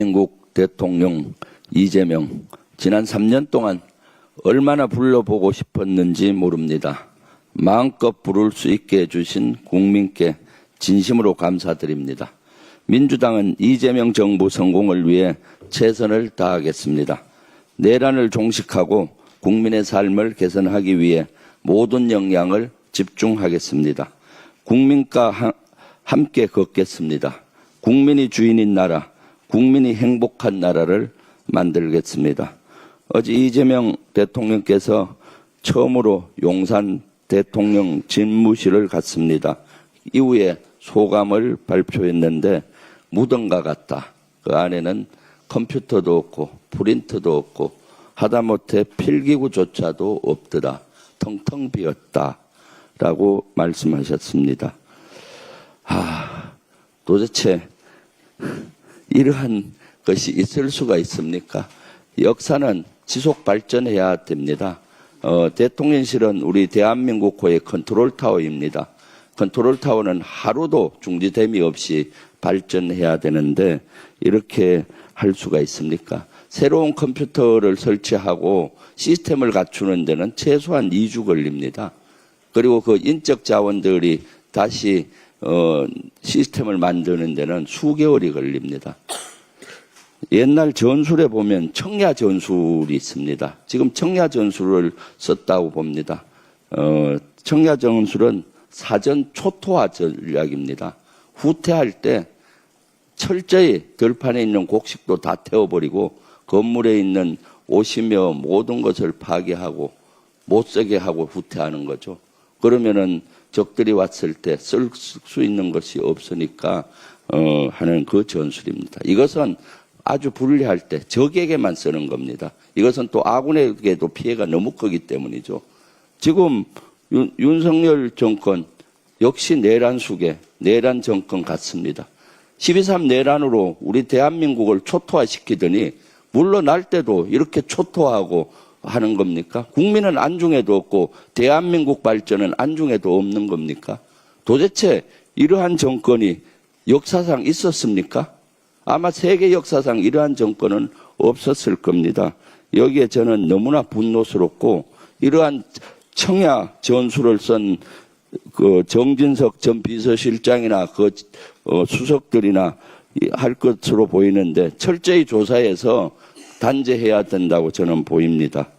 대한민국 대통령 이재명, 지난 3년 동안 얼마나 불러보고 싶었는지 모릅니다. 마음껏 부를 수 있게 해주신 국민께 진심으로 감사드립니다. 민주당은 이재명 정부 성공을 위해 최선을 다하겠습니다. 내란을 종식하고 국민의 삶을 개선하기 위해 모든 역량을 집중하겠습니다. 국민과 함께 걷겠습니다. 국민이 주인인 나라, 국민이 행복한 나라를 만들겠습니다. 어제 이재명 대통령께서 처음으로 용산 대통령 집무실을 갔습니다. 이후에 소감을 발표했는데 무덤과 같다. 그 안에는 컴퓨터도 없고 프린터도 없고 하다못해 필기구조차도 없더라. 텅텅 비었다. 라고 말씀하셨습니다. 도대체 이러한 것이 있을 수가 있습니까? 역사는 지속 발전해야 됩니다. 대통령실은 우리 대한민국호의 컨트롤타워입니다. 컨트롤타워는 하루도 중지됨이 없이 발전해야 되는데 이렇게 할 수가 있습니까? 새로운 컴퓨터를 설치하고 시스템을 갖추는 데는 최소한 2주 걸립니다. 그리고 그 인적 자원들이 다시 시스템을 만드는 데는 수개월이 걸립니다. 옛날 전술에 보면 청야 전술이 있습니다. 지금 청야 전술을 썼다고 봅니다. 청야 전술은 사전 초토화 전략입니다. 후퇴할 때 철저히 들판에 있는 곡식도 다 태워버리고 건물에 있는 옷이며 모든 것을 파괴하고 못 쓰게 하고 후퇴하는 거죠. 그러면은 적들이 왔을 때 쓸 수 있는 것이 없으니까 하는 그 전술입니다. 이것은 아주 불리할 때 적에게만 쓰는 겁니다. 이것은 또 아군에게도 피해가 너무 크기 때문이죠. 지금 윤석열 정권 역시 내란 수계, 내란 정권 같습니다. 12.3 내란으로 우리 대한민국을 초토화시키더니 물러날 때도 이렇게 초토화하고 하는 겁니까? 국민은 안중에도 없고 대한민국 발전은 안중에도 없는 겁니까? 도대체 이러한 정권이 역사상 있었습니까? 아마 세계 역사상 이러한 정권은 없었을 겁니다. 여기에 저는 너무나 분노스럽고 이러한 청야 전술을 쓴 그 정진석 전 비서실장이나 그 수석들이나 할 것으로 보이는데 철저히 조사해서 단죄해야 된다고 저는 보입니다.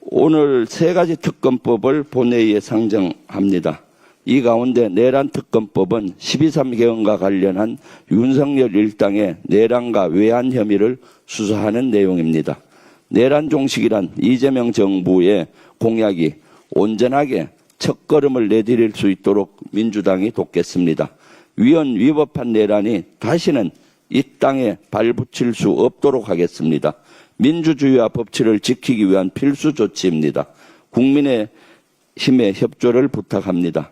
오늘 3가지 특검법을 본회의에 상정합니다. 이 가운데 내란특검법은 12.3 개헌과 관련한 윤석열 일당의 내란과 외환 혐의를 수사하는 내용입니다. 내란 종식이란 이재명 정부의 공약이 온전하게 첫걸음을 내디딜 수 있도록 민주당이 돕겠습니다. 위헌 위법한 내란이 다시는 이 땅에 발붙일 수 없도록 하겠습니다. 민주주의와 법치를 지키기 위한 필수 조치입니다. 국민의 힘의 협조를 부탁합니다.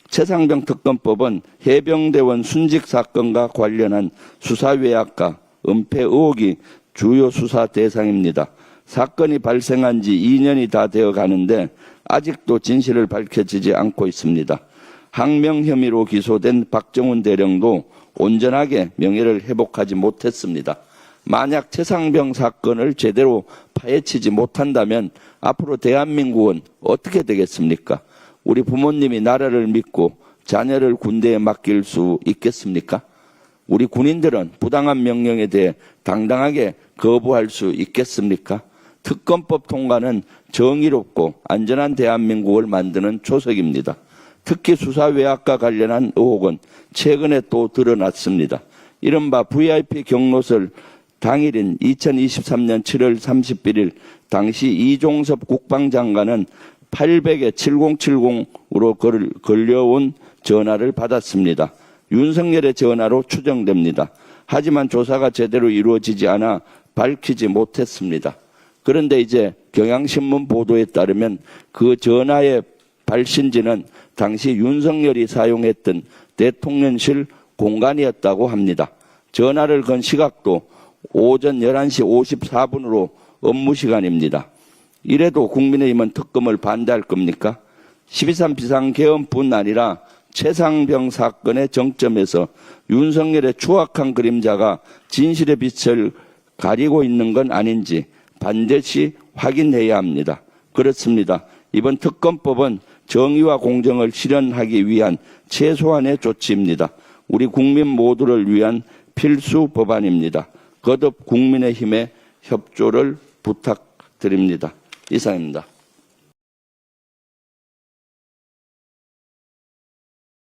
최상병 특검법은 해병대원 순직 사건과 관련한 수사 외압과 은폐 의혹이 주요 수사 대상입니다. 사건이 발생한 지 2년이 다 되어 가는데 아직도 진실을 밝혀지지 않고 있습니다. 항명 혐의로 기소된 박정훈 대령도 온전하게 명예를 회복하지 못했습니다. 만약 최상병 사건을 제대로 파헤치지 못한다면 앞으로 대한민국은 어떻게 되겠습니까? 우리 부모님이 나라를 믿고 자녀를 군대에 맡길 수 있겠습니까? 우리 군인들은 부당한 명령에 대해 당당하게 거부할 수 있겠습니까? 특검법 통과는 정의롭고 안전한 대한민국을 만드는 초석입니다. 특히 수사 외압과 관련한 의혹은 최근에 또 드러났습니다. 이른바 VIP 경로설 당일인 2023년 7월 31일 당시 이종섭 국방장관은 800에 7070으로 걸려온 전화를 받았습니다. 윤석열의 전화로 추정됩니다. 하지만 조사가 제대로 이루어지지 않아 밝히지 못했습니다. 그런데 이제 경향신문 보도에 따르면 그 전화의 발신지는 당시 윤석열이 사용했던 대통령실 공간이었다고 합니다. 전화를 건 시각도 오전 11시 54분으로 업무 시간입니다. 이래도 국민의힘은 특검을 반대할 겁니까? 12.3 비상개헌뿐 아니라 최상병 사건의 정점에서 윤석열의 추악한 그림자가 진실의 빛을 가리고 있는 건 아닌지 반드시 확인해야 합니다. 그렇습니다. 이번 특검법은 정의와 공정을 실현하기 위한 최소한의 조치입니다. 우리 국민 모두를 위한 필수 법안입니다. 거듭 국민의힘의 협조를 부탁드립니다. 이상입니다.